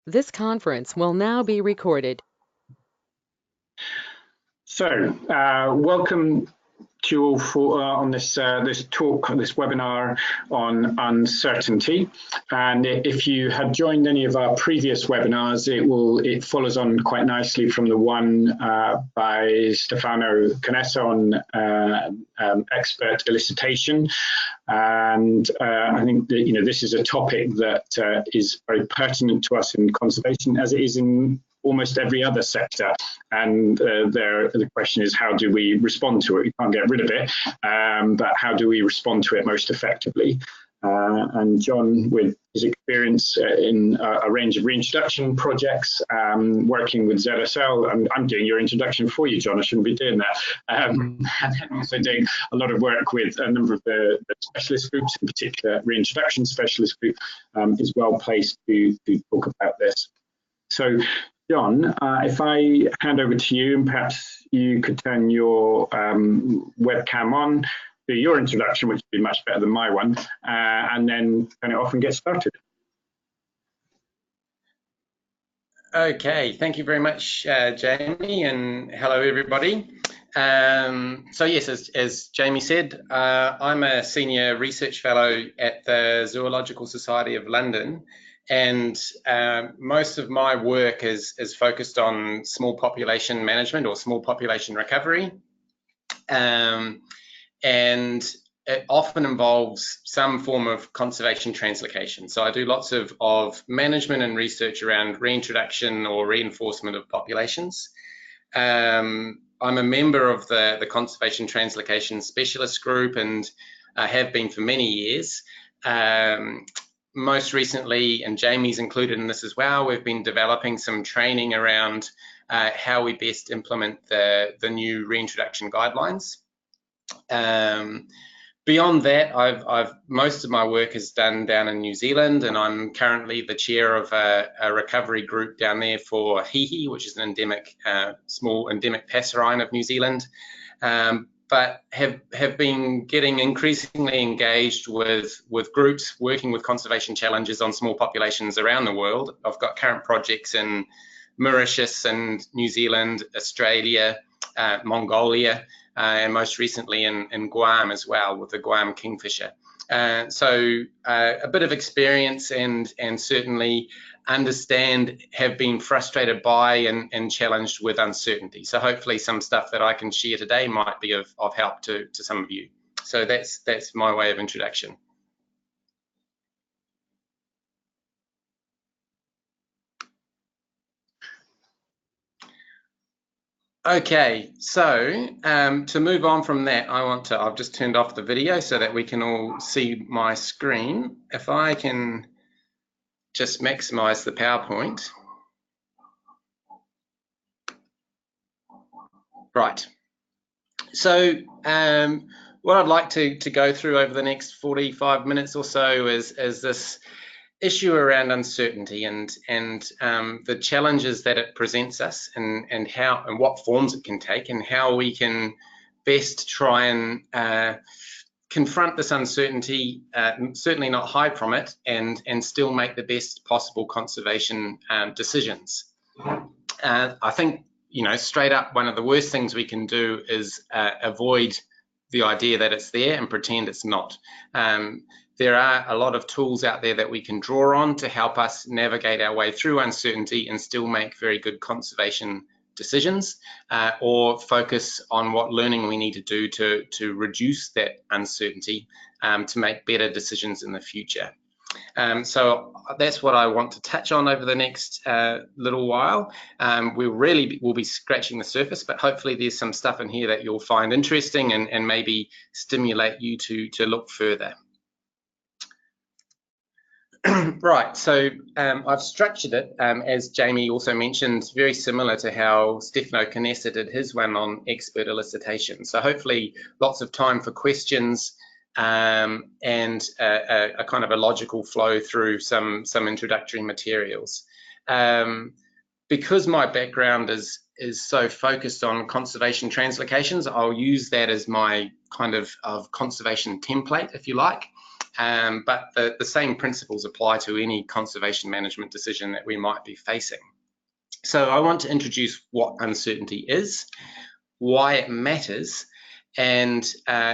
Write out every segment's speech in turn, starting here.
This conference will now be recorded. So, welcome to you all for on this talk, this webinar on uncertainty. And if you have joined any of our previous webinars, it follows on quite nicely from the one by Stefano Canessa on expert elicitation. And I think that this is a topic that is very pertinent to us in conservation, as it is in almost every other sector. And the question is, how do we respond to it? We can't get rid of it, but how do we respond to it most effectively? And John, with his experience in a range of reintroduction projects, working with ZSL, I'm doing your introduction for you, John, I shouldn't be doing that. And also doing a lot of work with a number of the specialist groups, in particular reintroduction specialist group, is well placed to talk about this. So, John, if I hand over to you, and perhaps you could turn your webcam on, do your introduction, which would be much better than my one, and then turn it off and get started. Okay, thank you very much, Jamie, and hello, everybody. So yes, as Jamie said, I'm a senior research fellow at the Zoological Society of London, and most of my work is focused on small population management or small population recovery, and it often involves some form of conservation translocation. So I do lots of management and research around reintroduction or reinforcement of populations. I'm a member of the Conservation Translocation Specialist Group, and have been for many years. Most recently, and Jamie's included in this as well, we've been developing some training around how we best implement the new reintroduction guidelines. Beyond that, most of my work is done down in New Zealand, and I'm currently the chair of a recovery group down there for hihi, which is an endemic, small endemic passerine of New Zealand. But have been getting increasingly engaged with groups working with conservation challenges on small populations around the world. I've got current projects in Mauritius and New Zealand, Australia, Mongolia, and most recently in Guam as well, with the Guam kingfisher. So a bit of experience and certainly have been frustrated by and challenged with uncertainty. So hopefully some stuff that I can share today might be of help to some of you. So that's my way of introduction. Okay, so to move on from that, I've just turned off the video so that we can all see my screen. If I can just maximize the PowerPoint. Right. So what I'd like to go through over the next 45 minutes or so is this issue around uncertainty and the challenges that it presents us, and how and what forms it can take, and how we can best try and confront this uncertainty, certainly not hide from it, and still make the best possible conservation decisions. I think, straight up, one of the worst things we can do is avoid the idea that it's there and pretend it's not. There are a lot of tools out there that we can draw on to help us navigate our way through uncertainty and still make very good conservation decisions, or focus on what learning we need to do to reduce that uncertainty, to make better decisions in the future. So that's what I want to touch on over the next little while. We'll be scratching the surface, but hopefully there's some stuff in here that you'll find interesting and maybe stimulate you to look further. Right, so I've structured it, as Jamie also mentioned, very similar to how Stefano Canessa did his one on expert elicitation. So hopefully lots of time for questions, and a kind of a logical flow through some introductory materials. Because my background is so focused on conservation translocations, I'll use that as my kind of conservation template, if you like. but the same principles apply to any conservation management decision that we might be facing. So I want to introduce what uncertainty is, why it matters, and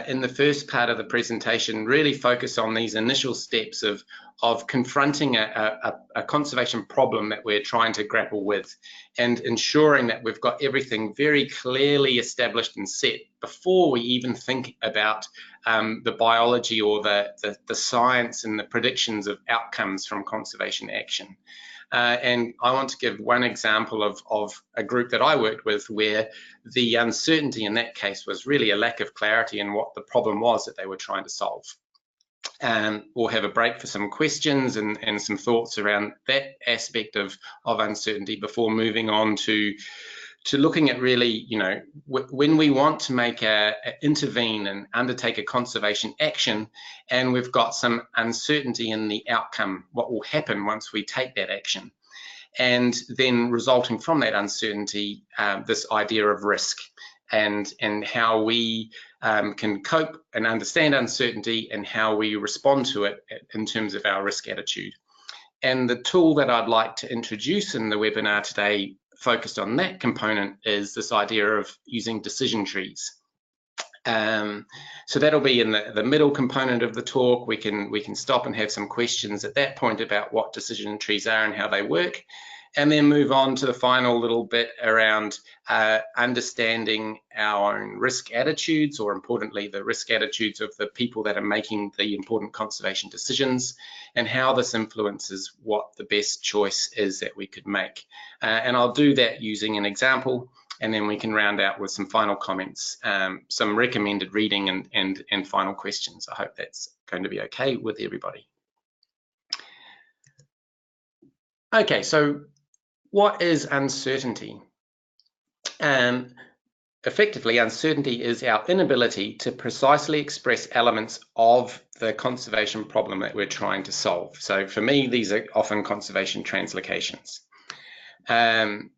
in the first part of the presentation, really focus on these initial steps of confronting a conservation problem that we're trying to grapple with, and ensuring that we've got everything very clearly established and set before we even think about the biology or the science and the predictions of outcomes from conservation action. And I want to give one example of a group that I worked with where the uncertainty in that case was really a lack of clarity in what the problem was that they were trying to solve. We'll have a break for some questions and some thoughts around that aspect of uncertainty before moving on to looking at really, when we want to make intervene and undertake a conservation action, and we've got some uncertainty in the outcome, what will happen once we take that action. And then resulting from that uncertainty, this idea of risk and how we can cope and understand uncertainty and how we respond to it in terms of our risk attitude. And the tool that I'd like to introduce in the webinar today focused on that component is this idea of using decision trees. So that'll be in the middle component of the talk. We can stop and have some questions at that point about what decision trees are and how they work, and then move on to the final little bit around understanding our own risk attitudes, or importantly, the risk attitudes of the people that are making the important conservation decisions, and how this influences what the best choice is that we could make. And I'll do that using an example, and then we can round out with some final comments, some recommended reading and final questions. I hope that's going to be okay with everybody. Okay, so what is uncertainty? Effectively, uncertainty is our inability to precisely express elements of the conservation problem that we're trying to solve. So for me, these are often conservation translocations. And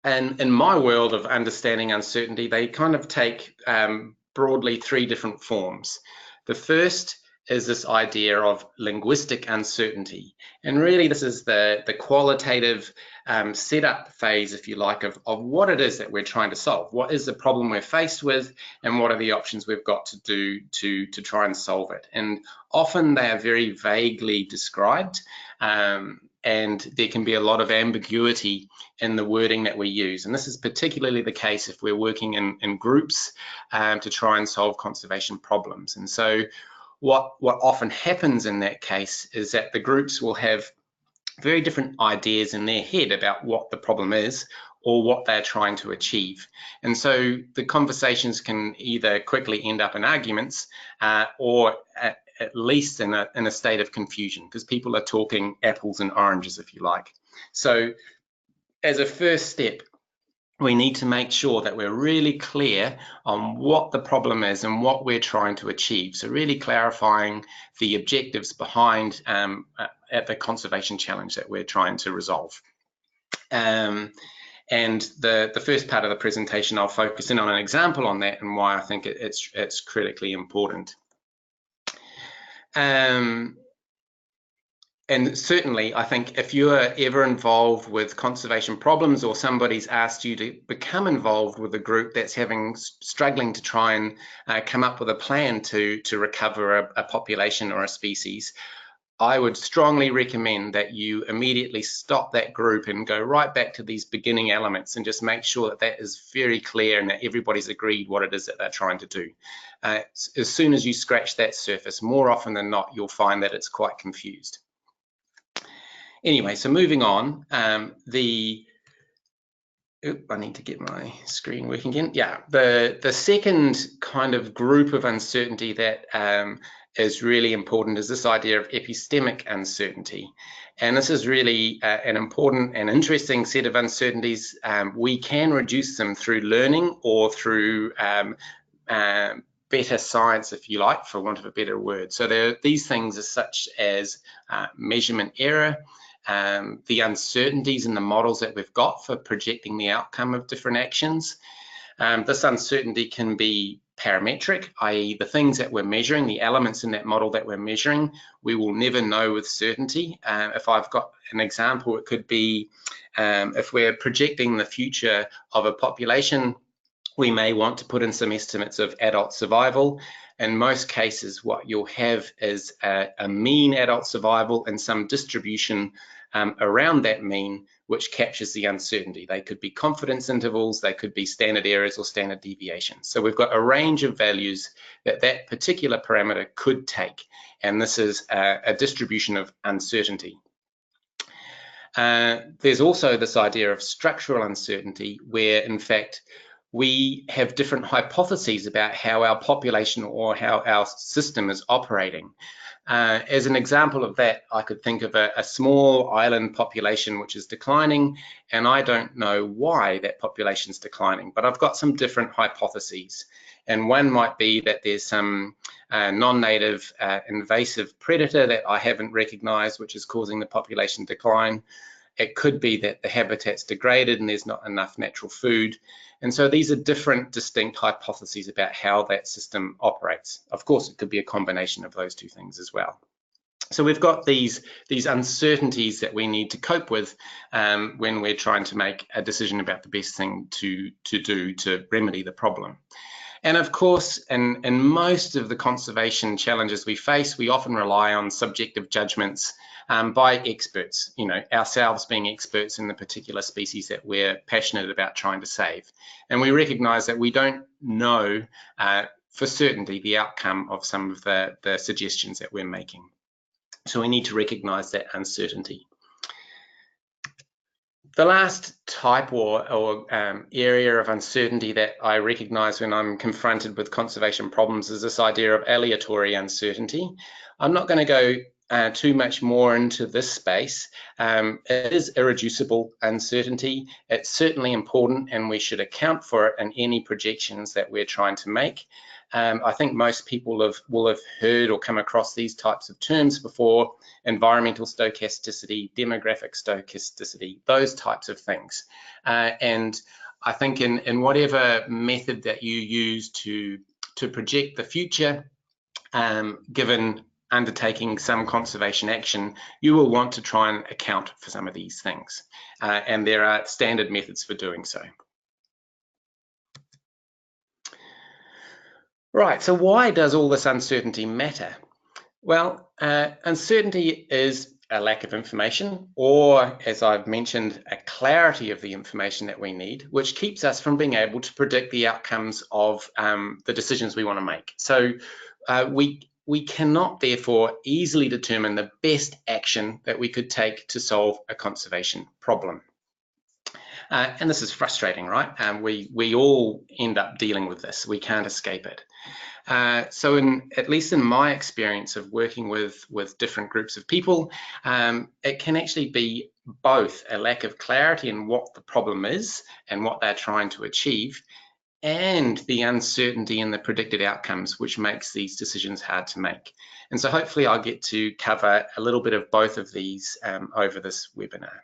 in my world of understanding uncertainty, they kind of take broadly three different forms. The first is this idea of linguistic uncertainty. And really this is the qualitative setup phase, if you like, of what it is that we're trying to solve. What is the problem we're faced with, and what are the options we've got to do to try and solve it? And often they are very vaguely described, and there can be a lot of ambiguity in the wording that we use. And this is particularly the case if we're working in groups to try and solve conservation problems. And so what often happens in that case is that the groups will have very different ideas in their head about what the problem is or what they're trying to achieve. And so the conversations can either quickly end up in arguments or at least in a state of confusion, because people are talking apples and oranges, if you like. So as a first step, we need to make sure that we're really clear on what the problem is and what we're trying to achieve. So really clarifying the objectives behind at the conservation challenge that we're trying to resolve. And the first part of the presentation, I'll focus in on an example on that and why I think it's critically important. And certainly, I think if you're ever involved with conservation problems, or somebody's asked you to become involved with a group that's struggling to try and come up with a plan to recover a population or a species, I would strongly recommend that you immediately stop that group and go right back to these beginning elements and just make sure that that is very clear and that everybody's agreed what it is that they're trying to do. As soon as you scratch that surface, more often than not, you'll find that it's quite confused. Anyway, so moving on, I need to get my screen working again. Yeah, the second kind of group of uncertainty that is really important is this idea of epistemic uncertainty. And this is really an important and interesting set of uncertainties. We can reduce them through learning or through better science, if you like, for want of a better word. So there are these things such as measurement error, the uncertainties in the models that we've got for projecting the outcome of different actions. This uncertainty can be parametric, i.e. the things that we're measuring, the elements in that model that we're measuring, we will never know with certainty. If I've got an example, it could be if we're projecting the future of a population, we may want to put in some estimates of adult survival. In most cases, what you'll have is a mean adult survival and some distribution around that mean, which captures the uncertainty. They could be confidence intervals, they could be standard errors or standard deviations. So we've got a range of values that that particular parameter could take, and this is a distribution of uncertainty. There's also this idea of structural uncertainty, where in fact we have different hypotheses about how our population or how our system is operating. As an example of that, I could think of a small island population which is declining, and I don't know why that population is declining, but I've got some different hypotheses. And one might be that there's some non-native invasive predator that I haven't recognized, which is causing the population decline. It could be that the habitat's degraded and there's not enough natural food. And so these are different distinct hypotheses about how that system operates. Of course, it could be a combination of those two things as well. So we've got these uncertainties that we need to cope with when we're trying to make a decision about the best thing to do to remedy the problem. And of course, in most of the conservation challenges we face, we often rely on subjective judgments by experts, you know, ourselves being experts in the particular species that we're passionate about trying to save. And we recognize that we don't know for certainty the outcome of some of the suggestions that we're making. So we need to recognize that uncertainty. The last type or area of uncertainty that I recognize when I'm confronted with conservation problems is this idea of aleatory uncertainty. I'm not going to go too much more into this space. It is irreducible uncertainty. It's certainly important, and we should account for it in any projections that we're trying to make. I think most people will have heard or come across these types of terms before: environmental stochasticity, demographic stochasticity, those types of things. And I think in whatever method that you use to project the future, given undertaking some conservation action, you will want to try and account for some of these things. And there are standard methods for doing so. Right, so why does all this uncertainty matter? Well, uncertainty is a lack of information, or as I've mentioned, a clarity of the information that we need, which keeps us from being able to predict the outcomes of the decisions we want to make. So we cannot therefore easily determine the best action that we could take to solve a conservation problem. And this is frustrating, right? We all end up dealing with this. We can't escape it. So at least in my experience of working with different groups of people, it can actually be both a lack of clarity in what the problem is and what they're trying to achieve, and the uncertainty in the predicted outcomes, which makes these decisions hard to make. And so hopefully I'll get to cover a little bit of both of these over this webinar.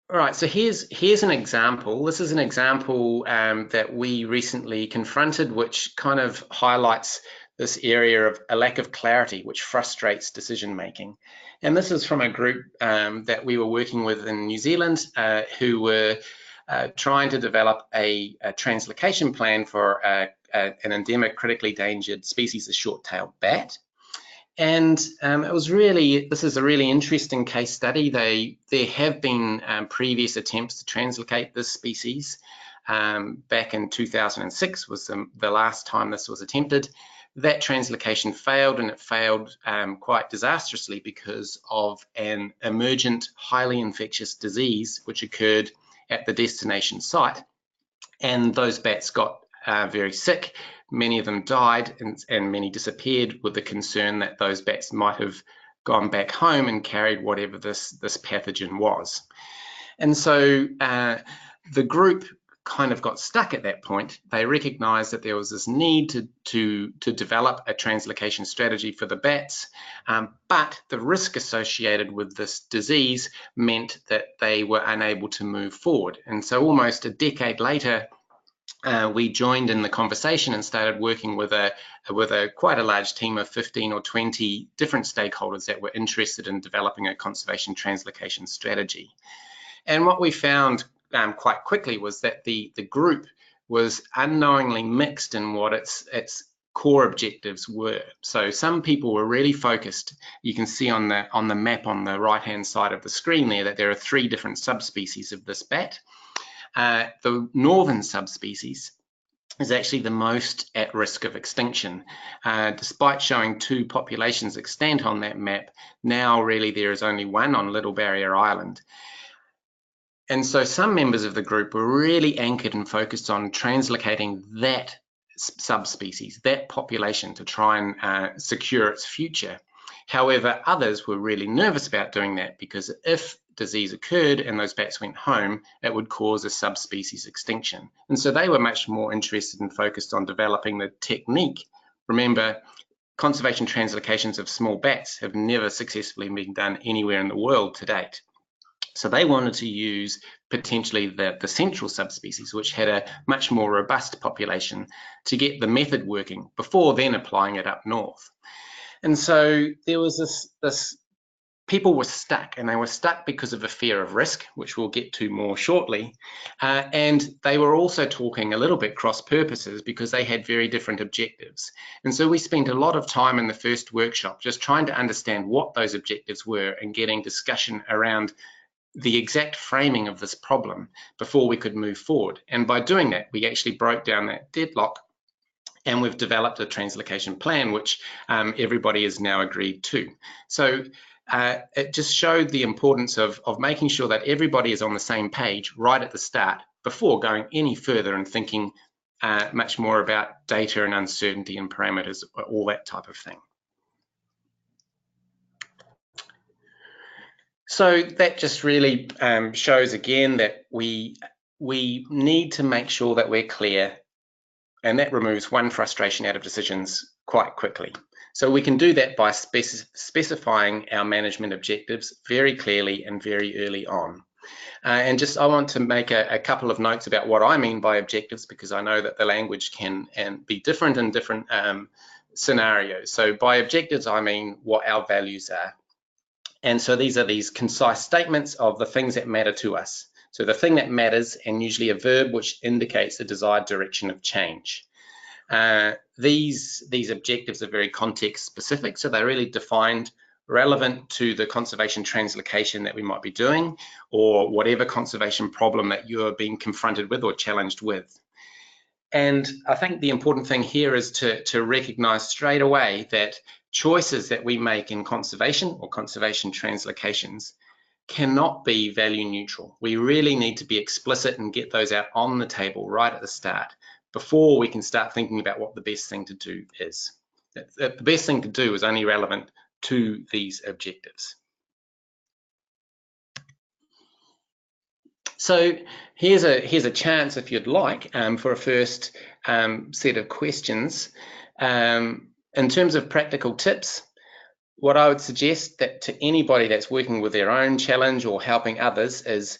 All right, so here's an example. This is an example that we recently confronted, which kind of highlights this area of a lack of clarity, which frustrates decision making. And this is from a group that we were working with in New Zealand, who were trying to develop a translocation plan for an endemic critically endangered species, the short-tailed bat. And this is a really interesting case study. There have been previous attempts to translocate this species. Back in 2006 was the last time this was attempted. That translocation failed, and it failed quite disastrously because of an emergent, highly infectious disease which occurred at the destination site. And those bats got very sick. Many of them died, and many disappeared, with the concern that those bats might have gone back home and carried whatever this pathogen was. And so the group kind of got stuck at that point. They recognized that there was this need to develop a translocation strategy for the bats, but the risk associated with this disease meant that they were unable to move forward. And so almost a decade later, we joined in the conversation and started working with a quite a large team of 15 or 20 different stakeholders that were interested in developing a conservation translocation strategy. And what we found quite quickly was that the group was unknowingly mixed in what its core objectives were. So some people were really focused. You can see on the map on the right hand side of the screen there that there are 3 different subspecies of this bat. The northern subspecies is actually the most at risk of extinction. Despite showing 2 populations extant on that map, now really there is only 1 on Little Barrier Island. And so some members of the group were really anchored and focused on translocating that subspecies, that population, to try and secure its future. However, others were really nervous about doing that because if disease occurred and those bats went home, it would cause a subspecies extinction. And so they were much more interested and focused on developing the technique. Remember, conservation translocations of small bats have never successfully been done anywhere in the world to date. So they wanted to use potentially the central subspecies, which had a much more robust population, to get the method working before then applying it up north. And so there was this people were stuck, and they were stuck because of a fear of risk, which we'll get to more shortly. And they were also talking a little bit cross purposes because they had very different objectives. And so we spent a lot of time in the first workshop just trying to understand what those objectives were and getting discussion around the exact framing of this problem before we could move forward. And by doing that, we actually broke down that deadlock, and we've developed a translocation plan, which everybody has now agreed to. So it just showed the importance of making sure that everybody is on the same page right at the start before going any further and thinking much more about data and uncertainty and parameters, all that type of thing. So that just really shows again that we need to make sure that we're clear, and that removes one frustration out of decisions quite quickly. So we can do that by specifying our management objectives very clearly and very early on. And just I want to make a couple of notes about what I mean by objectives, because I know that the language can be different in different scenarios. So by objectives, I mean what our values are. And so these are these concise statements of the things that matter to us. So the thing that matters, and usually a verb which indicates the desired direction of change. These objectives are very context specific, so they're really defined, relevant to the conservation translocation that we might be doing, or whatever conservation problem that you're being confronted with or challenged with. And I think the important thing here is to recognize straight away that choices that we make in conservation or conservation translocations cannot be value neutral. We really need to be explicit and get those out on the table right at the start before we can start thinking about what the best thing to do is. The best thing to do is only relevant to these objectives. So here's a chance, if you'd like, for a first set of questions. In terms of practical tips, what I would suggest that to anybody that's working with their own challenge or helping others is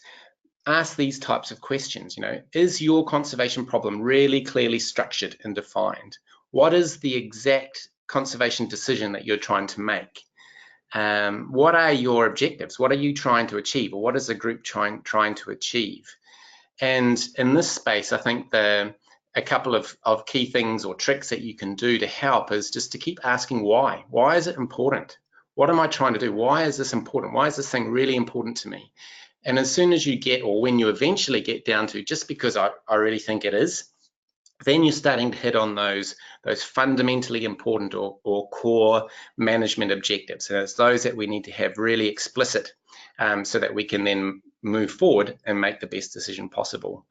ask these types of questions. You know, is your conservation problem really clearly structured and defined? What is the exact conservation decision that you're trying to make? What are your objectives? What are you trying to achieve, or what is the group trying to achieve? And in this space, I think a couple of key things or tricks that you can do to help is just to keep asking why. Why is it important? What am I trying to do? Why is this important? Why is this thing really important to me? And as soon as you get, or when you eventually get down to just because I really think it is, then you're starting to hit on those fundamentally important or core management objectives. And it's those that we need to have really explicit so that we can then move forward and make the best decision possible.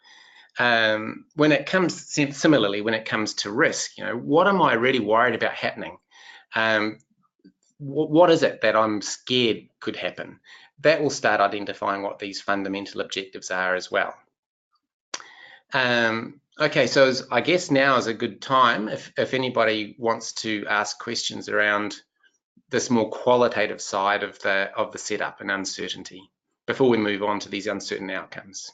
When it comes, similarly, when it comes to risk, you know, what am I really worried about happening? What is it that I'm scared could happen? That will start identifying what these fundamental objectives are as well. Okay, so I guess now is a good time if anybody wants to ask questions around this more qualitative side of the setup and uncertainty before we move on to these uncertain outcomes.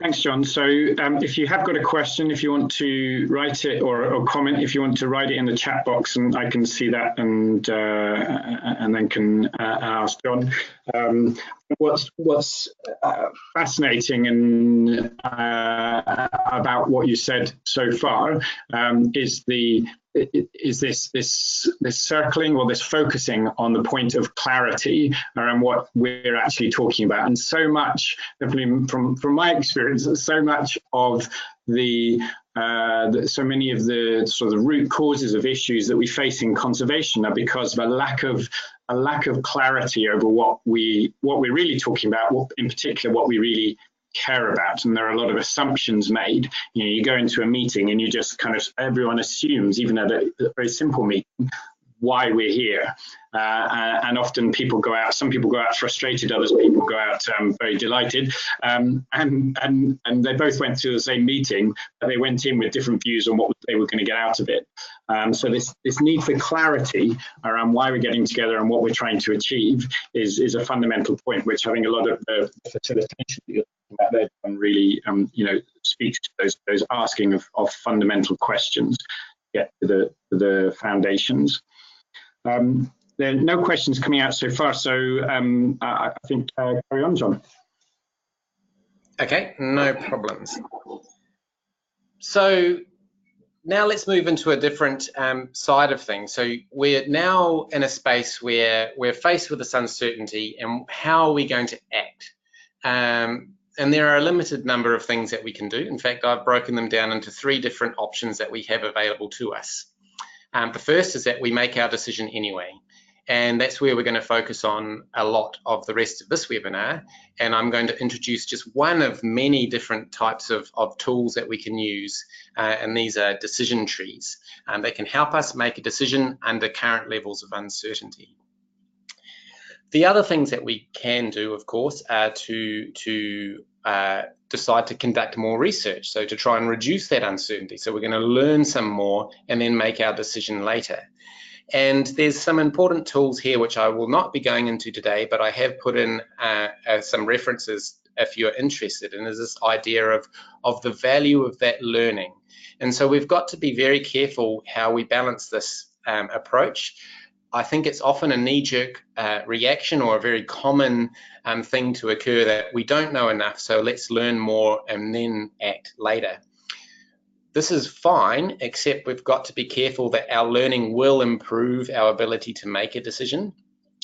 Thanks, John. So if you have got a question, if you want to write it or comment, if you want to write it in the chat box, and I can see that and then can ask John. What's fascinating and about what you said so far is this circling or this focusing on the point of clarity around what we're actually talking about. And so much, definitely from my experience, so much of so many of the sort of root causes of issues that we face in conservation are because of a lack of clarity over what we're really talking about, in particular what we really care about. And there are a lot of assumptions made. You go into a meeting and you just kind of, everyone assumes, even at a very simple meeting, why we're here. And often people go out, some people go out frustrated, others people go out very delighted. And they both went to the same meeting, but they went in with different views on what they were going to get out of it. So this need for clarity around why we're getting together and what we're trying to achieve is a fundamental point, which I think a lot of the facilitation that you're talking about there really speaks to those asking of fundamental questions to get to the foundations. There are no questions coming out so far, so I think carry on, John. Okay, no problems. So now let's move into a different side of things. So we're now in a space where we're faced with this uncertainty, and how are we going to act? And there are a limited number of things that we can do. In fact, I've broken them down into 3 different options that we have available to us. The first is that we make our decision anyway. And that's where we're going to focus on a lot of the rest of this webinar. And I'm going to introduce just one of many different types of tools that we can use. And these are decision trees. They can help us make a decision under current levels of uncertainty. The other things that we can do, of course, are to decide to conduct more research. So to try and reduce that uncertainty. So we're going to learn some more and then make our decision later. And there's some important tools here which I will not be going into today, but I have put in some references if you're interested in, is this idea of the value of that learning. And so we've got to be very careful how we balance this approach. I think it's often a knee-jerk reaction or a very common thing to occur that we don't know enough, so let's learn more and then act later. This is fine, except we've got to be careful that our learning will improve our ability to make a decision.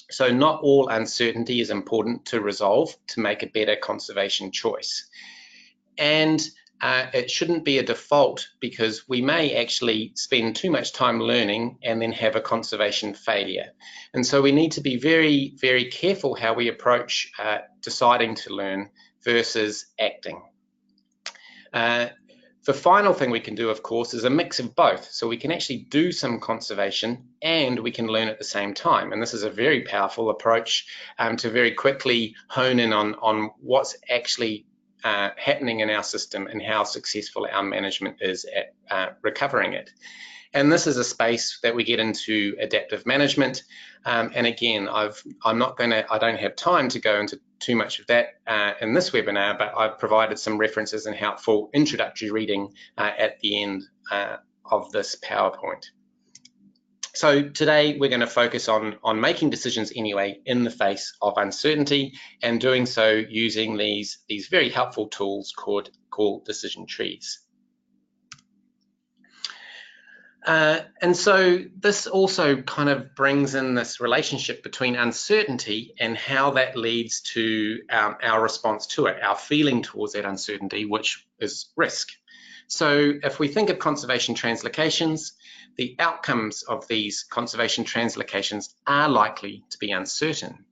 So not all uncertainty is important to resolve to make a better conservation choice. And it shouldn't be a default, because we may actually spend too much time learning and then have a conservation failure. And so we need to be very, very careful how we approach deciding to learn versus acting. The final thing we can do, of course, is a mix of both. So we can actually do some conservation and we can learn at the same time. And this is a very powerful approach to very quickly hone in on what's actually happening in our system and how successful our management is at recovering it. And this is a space that we get into adaptive management. And again, I don't have time to go into too much of that in this webinar, but I've provided some references and helpful introductory reading at the end of this PowerPoint. So today we're going to focus on making decisions anyway in the face of uncertainty, and doing so using these very helpful tools called decision trees. And so this also kind of brings in this relationship between uncertainty and how that leads to our response to it, our feeling towards that uncertainty, which is risk. So if we think of conservation translocations, the outcomes of these conservation translocations are likely to be uncertain.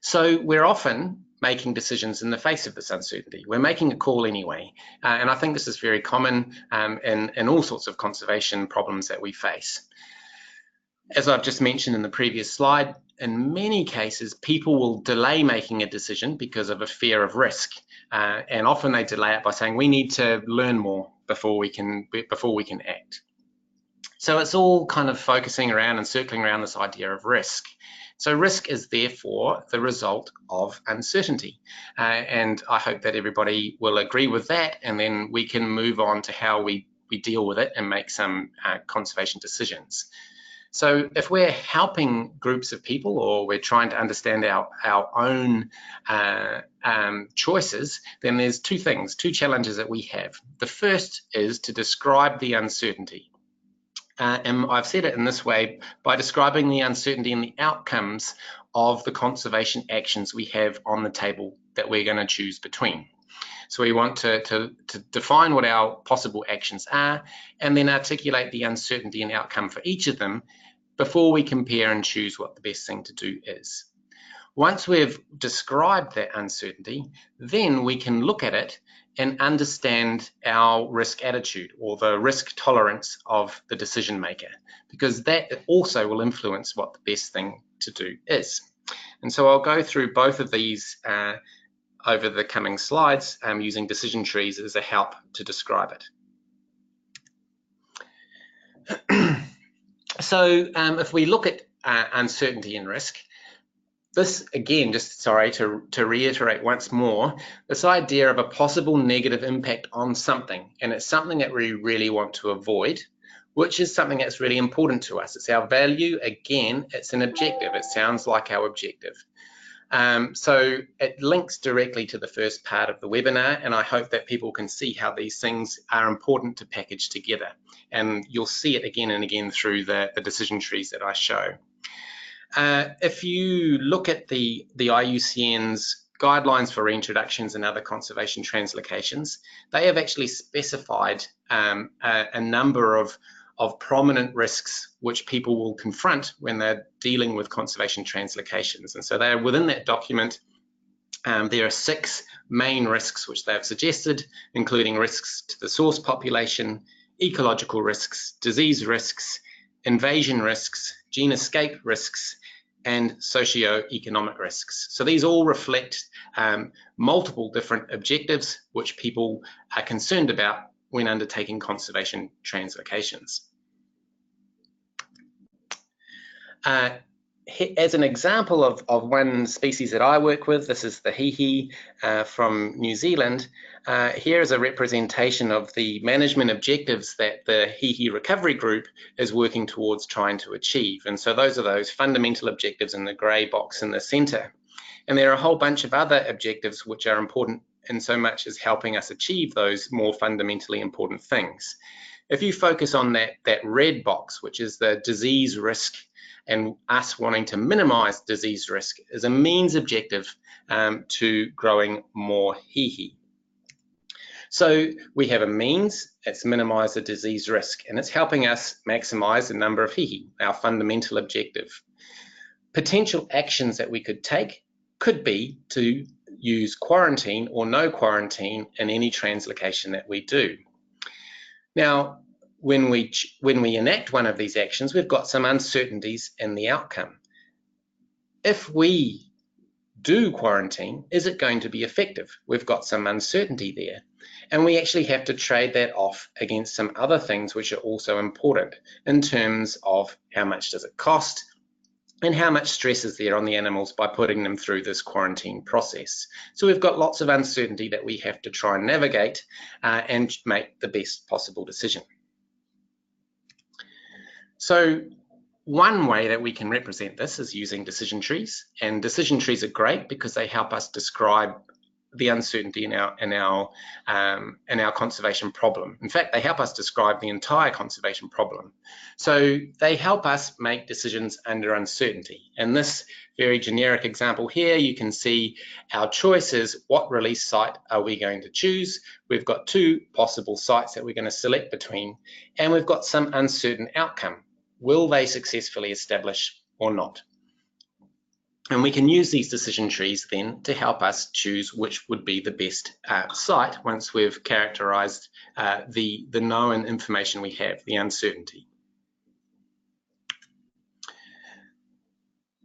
So we're often making decisions in the face of this uncertainty. We're making a call anyway. And I think this is very common in all sorts of conservation problems that we face. As I've just mentioned in the previous slide, in many cases, people will delay making a decision because of a fear of risk. And often they delay it by saying, we need to learn more before we can act. So it's all kind of focusing around and circling around this idea of risk. So risk is therefore the result of uncertainty. And I hope that everybody will agree with that, and then we can move on to how we deal with it and make some conservation decisions. So if we're helping groups of people, or we're trying to understand our own choices, then there's two challenges that we have. The first is to describe the uncertainty. And I've said it in this way, by describing the uncertainty and the outcomes of the conservation actions we have on the table that we're going to choose between. So we want to define what our possible actions are, and then articulate the uncertainty and outcome for each of them before we compare and choose what the best thing to do is. Once we've described that uncertainty, then we can look at it and understand our risk attitude, or the risk tolerance of the decision maker, because that also will influence what the best thing to do is. And so I'll go through both of these over the coming slides, using decision trees as a help to describe it. So if we look at uncertainty and risk, this again, just sorry to reiterate once more, this idea of a possible negative impact on something, and it's something that we really want to avoid, which is something that's really important to us. It's our value. Again, it's an objective. It sounds like our objective. So it links directly to the first part of the webinar, and I hope that people can see how these things are important to package together. And you'll see it again and again through the decision trees that I show. If you look at the IUCN's guidelines for reintroductions and other conservation translocations, they have actually specified a number of prominent risks which people will confront when they're dealing with conservation translocations. And so they are within that document. There are 6 main risks which they have suggested, including risks to the source population, ecological risks, disease risks, invasion risks, gene escape risks, and socio-economic risks. So these all reflect multiple different objectives which people are concerned about when undertaking conservation translocations. As an example of one species that I work with, this is the hihi from New Zealand. Here is a representation of the management objectives that the hihi recovery group is working towards trying to achieve. And so those are those fundamental objectives in the grey box in the centre. And there are a whole bunch of other objectives which are important in so much as helping us achieve those more fundamentally important things. If you focus on that red box, which is the disease risk, and us wanting to minimize disease risk, is a means objective to growing more hihi. So we have a means, it's minimize the disease risk, and it's helping us maximize the number of hihi, our fundamental objective. Potential actions that we could take could be to use quarantine or no quarantine in any translocation that we do. Now, when we enact one of these actions, we've got some uncertainties in the outcome. If we do quarantine, is it going to be effective? We've got some uncertainty there. And we actually have to trade that off against some other things which are also important in terms of how much does it cost and how much stress is there on the animals by putting them through this quarantine process. So we've got lots of uncertainty that we have to try and navigate and make the best possible decision. So one way that we can represent this is using decision trees, and decision trees are great because they help us describe the uncertainty in our conservation problem. In fact, they help us describe the entire conservation problem. So they help us make decisions under uncertainty. In this very generic example here, you can see our choices. What release site are we going to choose? We've got 2 possible sites that we're going to select between, and we've got some uncertain outcome. Will they successfully establish or not? And we can use these decision trees then to help us choose which would be the best site once we've characterized the known information we have, the uncertainty.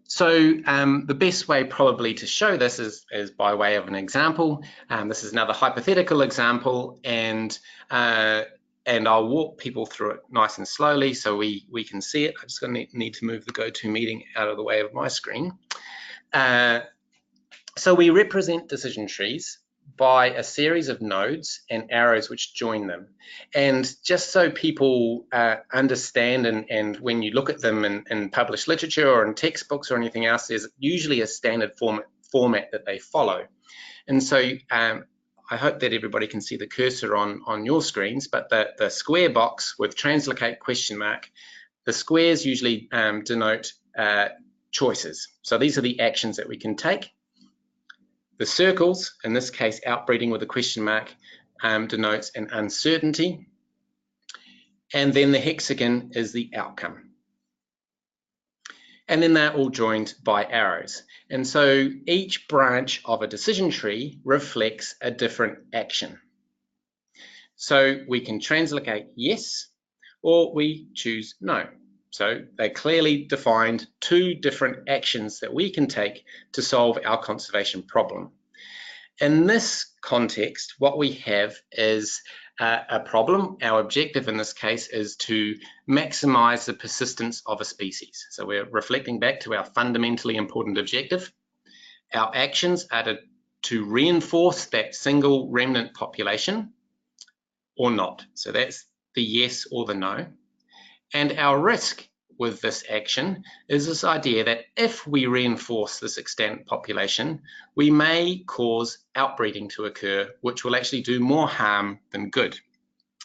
So the best way probably to show this is by way of an example. This is another hypothetical example, and and I'll walk people through it nice and slowly so we can see it. I'm just going to need to move the GoToMeeting out of the way of my screen. So we represent decision trees by a series of nodes and arrows which join them. And just so people understand, and when you look at them in published literature or in textbooks or anything else, there's usually a standard format that they follow. And so I hope that everybody can see the cursor on your screens, but the square box with translocate question mark, the squares usually denote choices. So these are the actions that we can take. The circles, in this case outbreeding with a question mark, denotes an uncertainty. And then the hexagon is the outcome. And then they're all joined by arrows. And so each branch of a decision tree reflects a different action. So we can translocate yes, or we choose no. So they clearly defined two different actions that we can take to solve our conservation problem. In this context, what we have is a problem. Our objective in this case is to maximize the persistence of a species. So we're reflecting back to our fundamentally important objective. Our actions are to reinforce that single remnant population or not. So that's the yes or the no. And our risk with this action is this idea that if we reinforce this extant population, we may cause outbreeding to occur, which will actually do more harm than good.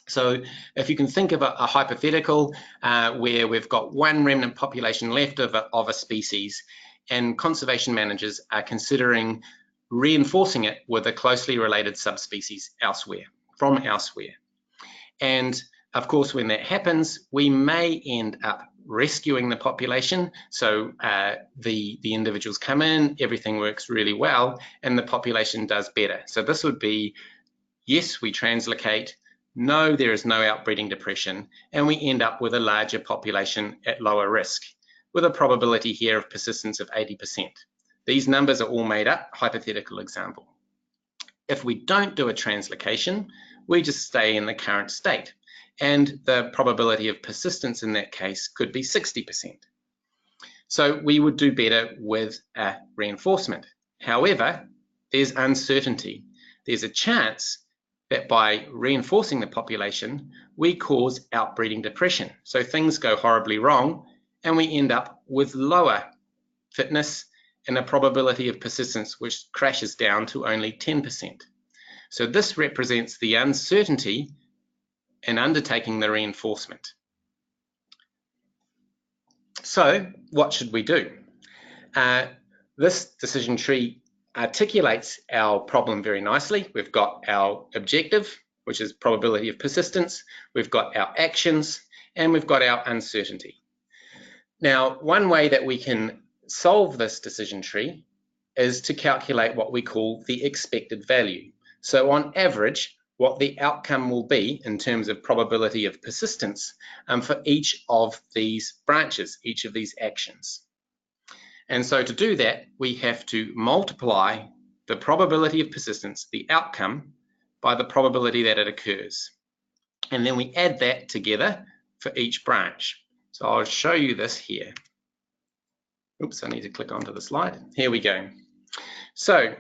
So if you can think of a hypothetical where we've got one remnant population left of a species, and conservation managers are considering reinforcing it with a closely related subspecies from elsewhere. And of course, when that happens, we may end up rescuing the population. So the individuals come in, everything works really well, and the population does better. So this would be, yes, we translocate, no, there is no outbreeding depression, and we end up with a larger population at lower risk, with a probability here of persistence of 80%. These numbers are all made up, hypothetical example. If we don't do a translocation, we just stay in the current state, and the probability of persistence in that case could be 60%. So we would do better with a reinforcement. However, there's uncertainty. There's a chance that by reinforcing the population, we cause outbreeding depression. So things go horribly wrong, and we end up with lower fitness and a probability of persistence which crashes down to only 10%. So this represents the uncertainty in undertaking the reinforcement. So what should we do? This decision tree articulates our problem very nicely. We've got our objective, which is probability of persistence. We've got our actions, and we've got our uncertainty. Now, one way that we can solve this decision tree is to calculate what we call the expected value. So on average, what the outcome will be in terms of probability of persistence for each of these branches, each of these actions. And so to do that, we have to multiply the probability of persistence, the outcome, by the probability that it occurs. And then we add that together for each branch. So I'll show you this here. Oops, I need to click onto the slide. Here we go. So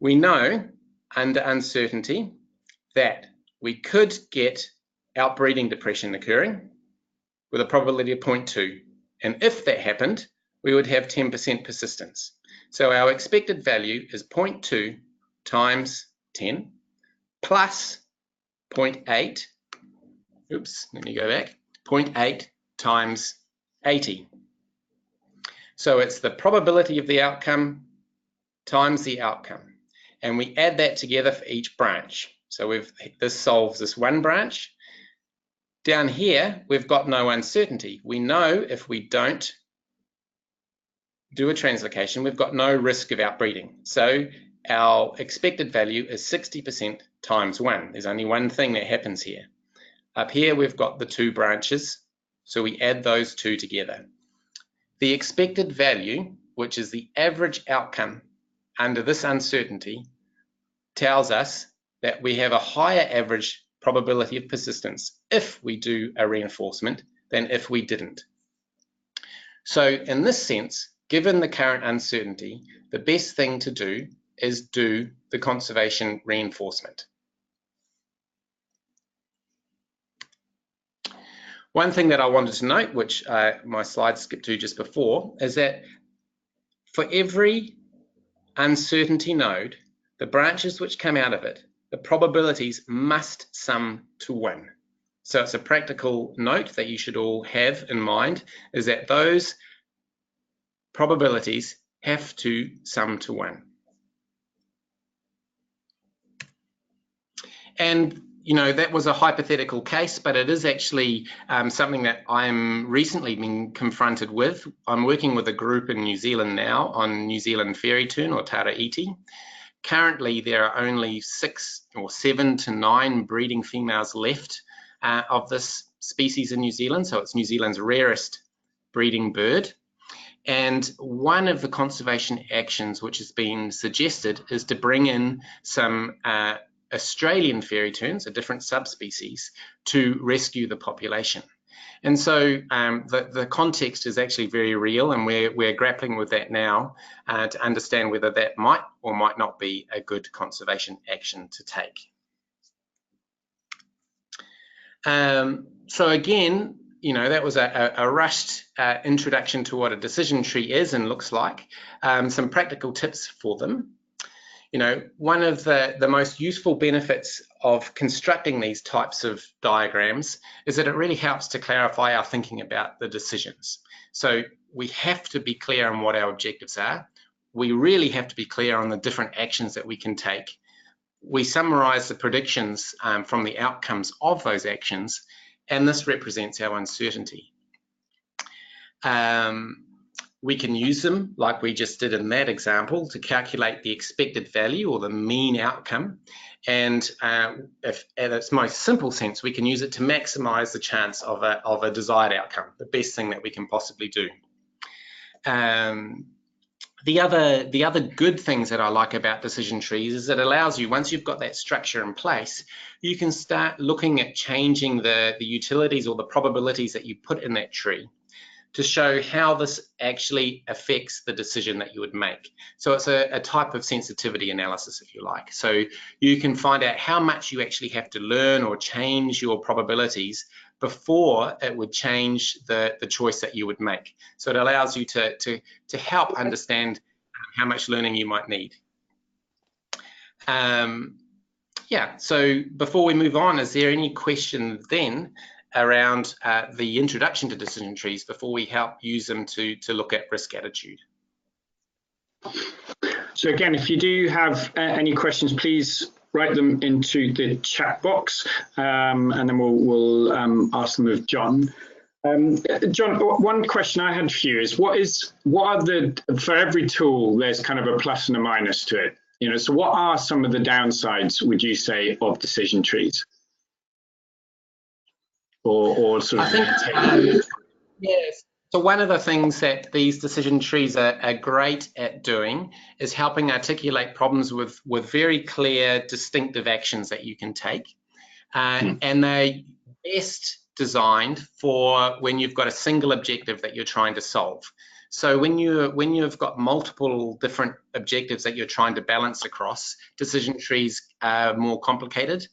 we know under uncertainty that we could get outbreeding depression occurring with a probability of 0.2. And if that happened, we would have 10% persistence. So our expected value is 0.2 times 10 plus 0.8. Oops, let me go back. 0.8 times 80. So it's the probability of the outcome times the outcome. And we add that together for each branch. So this solves this one branch. Down here, we've got no uncertainty. We know if we don't do a translocation, we've got no risk of outbreeding. So our expected value is 60% times 1. There's only one thing that happens here. Up here, we've got the two branches, so we add those two together. The expected value, which is the average outcome under this uncertainty, tells us that we have a higher average probability of persistence if we do a reinforcement than if we didn't. So in this sense, given the current uncertainty, the best thing to do is do the conservation reinforcement. One thing that I wanted to note, which my slides skipped to just before, is that for every uncertainty node, the branches which come out of it, the probabilities must sum to 1. So it's a practical note that you should all have in mind, is that those probabilities have to sum to 1. And you know, that was a hypothetical case, but it is actually something that I'm recently been confronted with. I'm working with a group in New Zealand now on New Zealand fairy tern or tara iti. Currently, there are only 6 or 7 to 9 breeding females left of this species in New Zealand. So it's New Zealand's rarest breeding bird. And one of the conservation actions which has been suggested is to bring in some Australian fairy terns, a different subspecies, to rescue the population. And so the context is actually very real, and we're grappling with that now to understand whether that might or might not be a good conservation action to take. So again, you know, that was a rushed introduction to what a decision tree is and looks like. Some practical tips for them. You know, one of the most useful benefits of constructing these types of diagrams is that it really helps to clarify our thinking about the decisions. So we have to be clear on what our objectives are. We really have to be clear on the different actions that we can take. We summarize the predictions from the outcomes of those actions, and this represents our uncertainty. We can use them, like we just did in that example, to calculate the expected value or the mean outcome. And if at its most simple sense, we can use it to maximize the chance of a desired outcome, the best thing that we can possibly do. The other good things that I like about decision trees is it allows you, once you've got that structure in place, you can start looking at changing the utilities or the probabilities that you put in that tree to show how this actually affects the decision that you would make. So it's a type of sensitivity analysis, if you like. So you can find out how much you actually have to learn or change your probabilities before it would change the choice that you would make. So it allows you to help understand how much learning you might need. Yeah, so before we move on, is there any question then around the introduction to decision trees before we help use them to look at risk attitude? So again, if you do have any questions, please write them into the chat box, and then we'll ask them of John. John, one question I had for you is, for every tool, there's kind of a plus and a minus to it. You know, so what are some of the downsides, would you say, of decision trees? Or sort of, I think, yes. So one of the things that these decision trees are great at doing is helping articulate problems with very clear, distinctive actions that you can take. And they're best designed for when you've got a single objective that you're trying to solve. So when you've got multiple different objectives that you're trying to balance across, decision trees are more complicated.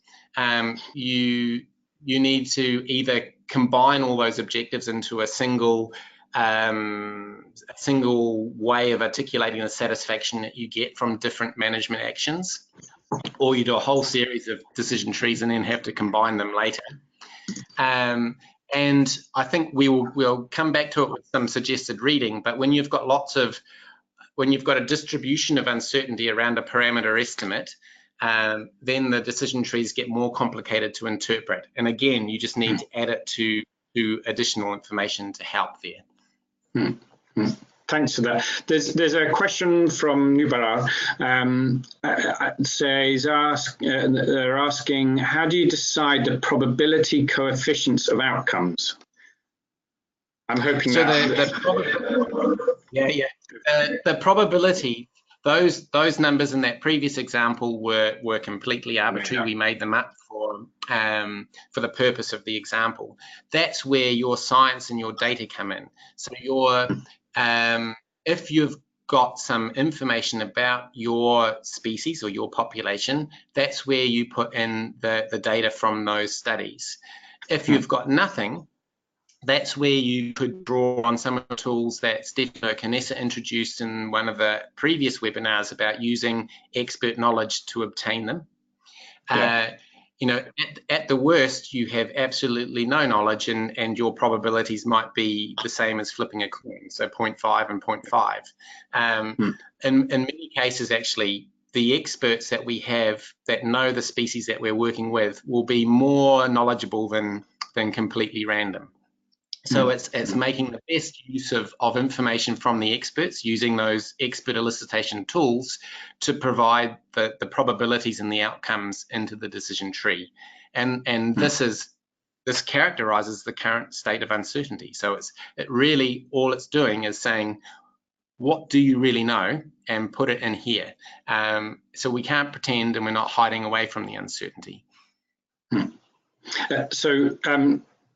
You need to either combine all those objectives into a single way of articulating the satisfaction that you get from different management actions, or you do a whole series of decision trees and then have to combine them later. And I think we'll come back to it with some suggested reading, but when you've got a distribution of uncertainty around a parameter estimate, then the decision trees get more complicated to interpret. And again, you just need to add it to additional information to help there. Thanks for that. There's a question from Nubara. They're asking, how do you decide the probability coefficients of outcomes? I'm hoping so that. the probability those numbers in that previous example were completely arbitrary. We made them up for the purpose of the example. That's where your science and your data come in. So if you've got some information about your species or your population, that's where you put in the data from those studies. If you've got nothing, that's where you could draw on some of the tools that Stefano Canessa introduced in one of the previous webinars about using expert knowledge to obtain them. Yeah. You know, at the worst, you have absolutely no knowledge, and your probabilities might be the same as flipping a coin, so 0.5 and 0.5. In many cases, actually, the experts that we have that know the species that we're working with will be more knowledgeable than completely random. So it's making the best use of information from the experts, using those expert elicitation tools to provide the probabilities and the outcomes into the decision tree. And this characterizes the current state of uncertainty. So it really, all it's doing is saying, what do you really know, and put it in here. So we can't pretend, and we're not hiding away from the uncertainty.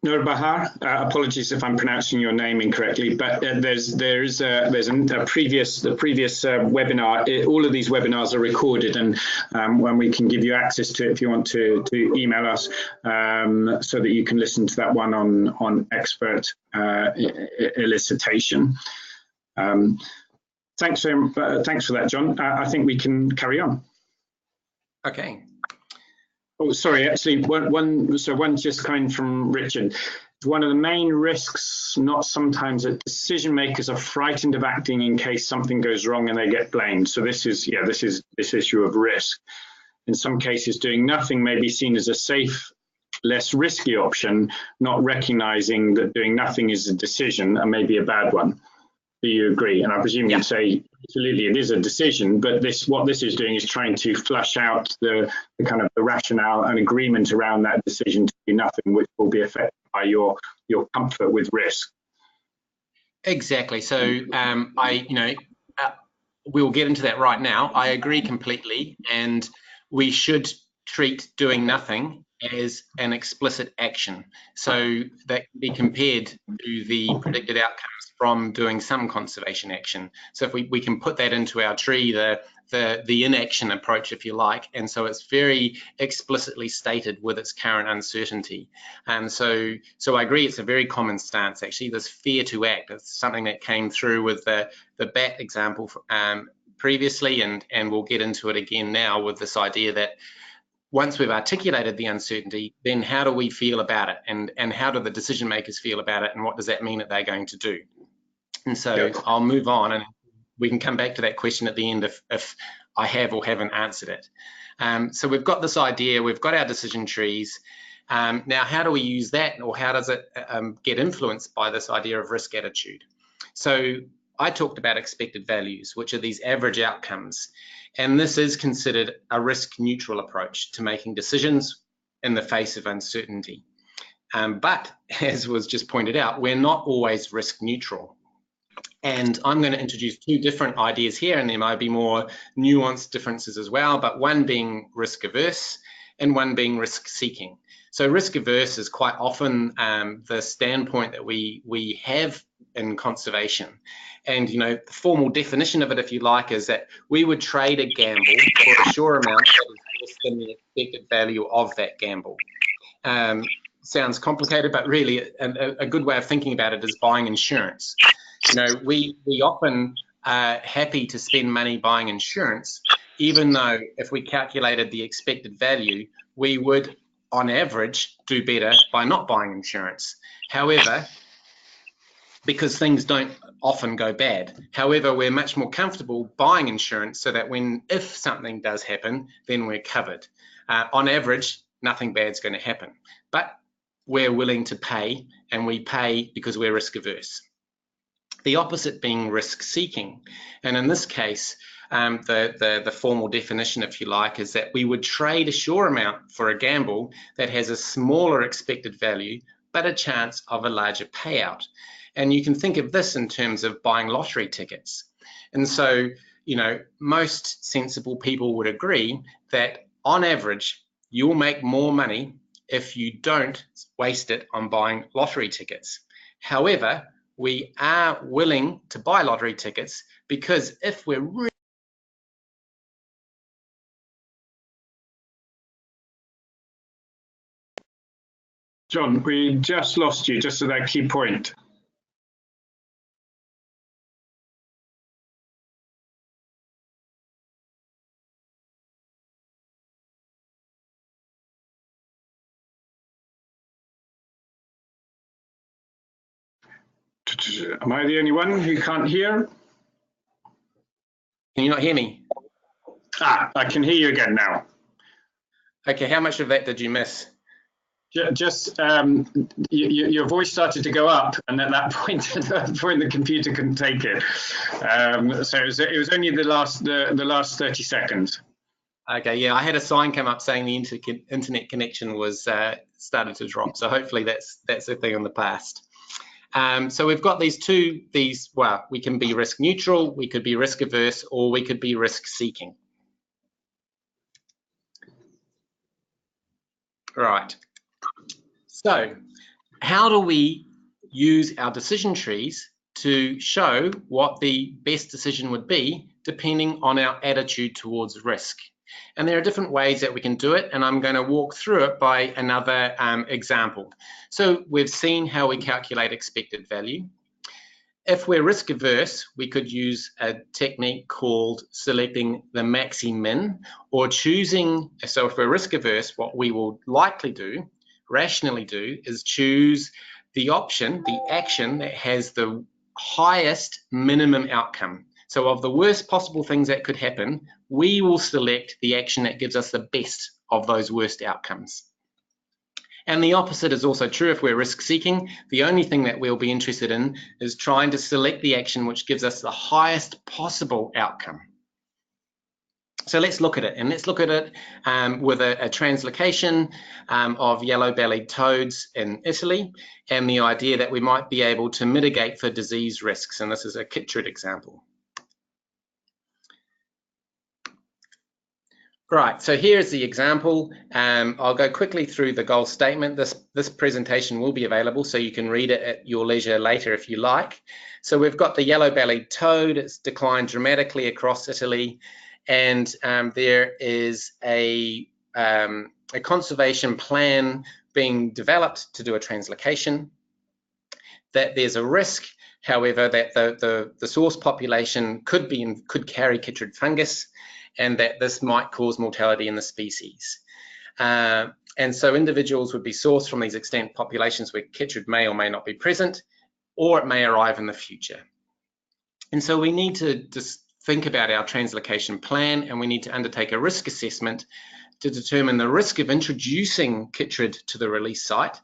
Nur Bahar, apologies if I'm pronouncing your name incorrectly, but there's a previous webinar. All of these webinars are recorded, and when we can give you access to it if you want to email us, so that you can listen to that one on expert elicitation. Thanks for that, John. I think we can carry on. Okay. Oh, sorry, actually, one just coming from Richard. One of the main risks, not sometimes, that decision makers are frightened of acting in case something goes wrong and they get blamed. So this is this issue of risk. In some cases, doing nothing may be seen as a safe, less risky option, not recognizing that doing nothing is a decision and maybe a bad one. Do you agree? And I presume you'd say absolutely it is a decision, but what this is doing is trying to flush out the kind of the rationale and agreement around that decision to do nothing, which will be affected by your comfort with risk. Exactly. So we'll get into that right now. I agree completely, and we should treat doing nothing as an explicit action. So that can be compared to the predicted outcomes from doing some conservation action. So if we can put that into our tree, the inaction approach, if you like, and so it's very explicitly stated with its current uncertainty. And so I agree, it's a very common stance actually, this fear to act. It's something that came through with the bat example previously, and we'll get into it again now with this idea that once we've articulated the uncertainty, then how do we feel about it, and how do the decision makers feel about it, and what does that mean that they're going to do? And so I'll move on, and we can come back to that question at the end if I have or haven't answered it. So we've got this idea, we've got our decision trees. Now, how do we use that, or how does it get influenced by this idea of risk attitude? So I talked about expected values, which are these average outcomes. And this is considered a risk neutral approach to making decisions in the face of uncertainty. But as was just pointed out, we're not always risk neutral. And I'm going to introduce two different ideas here, and there might be more nuanced differences as well, but one being risk averse and one being risk seeking. So risk averse is quite often the standpoint that we have in conservation. And, you know, the formal definition of it, if you like, is that we would trade a gamble for a sure amount that is less than the expected value of that gamble. Sounds complicated, but really a good way of thinking about it is buying insurance. You know, we often are happy to spend money buying insurance, even though if we calculated the expected value, we would, on average, do better by not buying insurance. However, because things don't often go bad. However, we're much more comfortable buying insurance so that if something does happen, then we're covered. On average, nothing bad's going to happen, but we're willing to pay, and we pay because we're risk averse. The opposite being risk seeking. And in this case, the formal definition, if you like, is that we would trade a sure amount for a gamble that has a smaller expected value, but a chance of a larger payout. And you can think of this in terms of buying lottery tickets. And so, most sensible people would agree that on average, you'll make more money if you don't waste it on buying lottery tickets. However, we are willing to buy lottery tickets because if we're really John, we just lost you just at that key point. Am I the only one who can't hear? Can you not hear me? I can hear you again now. Okay, how much of that did you miss? Just your voice started to go up, and at that point, the computer couldn't take it. So it was only the last 30 seconds. Okay, yeah, I had a sign come up saying the internet connection was started to drop. So hopefully that's a thing in the past. So we've got well, we can be risk neutral, we could be risk averse, or we could be risk seeking. Right. So how do we use our decision trees to show what the best decision would be depending on our attitude towards risk? And there are different ways that we can do it, and I'm going to walk through it by another example. So we've seen how we calculate expected value. If we're risk averse, we could use a technique called selecting the maxi-min, or choosing, so if we're risk averse, what we will likely do, rationally do, is choose the option, the action that has the highest minimum outcome. So of the worst possible things that could happen, we will select the action that gives us the best of those worst outcomes. And the opposite is also true if we're risk seeking. The only thing that we'll be interested in is trying to select the action which gives us the highest possible outcome. So let's look at it, and let's look at it with a translocation of yellow-bellied toads in Italy, and the idea that we might be able to mitigate for disease risks, and this is a chytrid example. Right, so here's the example. I'll go quickly through the goal statement. This presentation will be available, so you can read it at your leisure later if you like. So we've got the yellow-bellied toad. It's declined dramatically across Italy, and there is a conservation plan being developed to do a translocation. That there's a risk, however, that the source population could carry chytrid fungus, and that this might cause mortality in the species. And so individuals would be sourced from these extant populations where chytrid may or may not be present, or it may arrive in the future. And so we need to just think about our translocation plan, and we need to undertake a risk assessment to determine the risk of introducing chytrid to the release site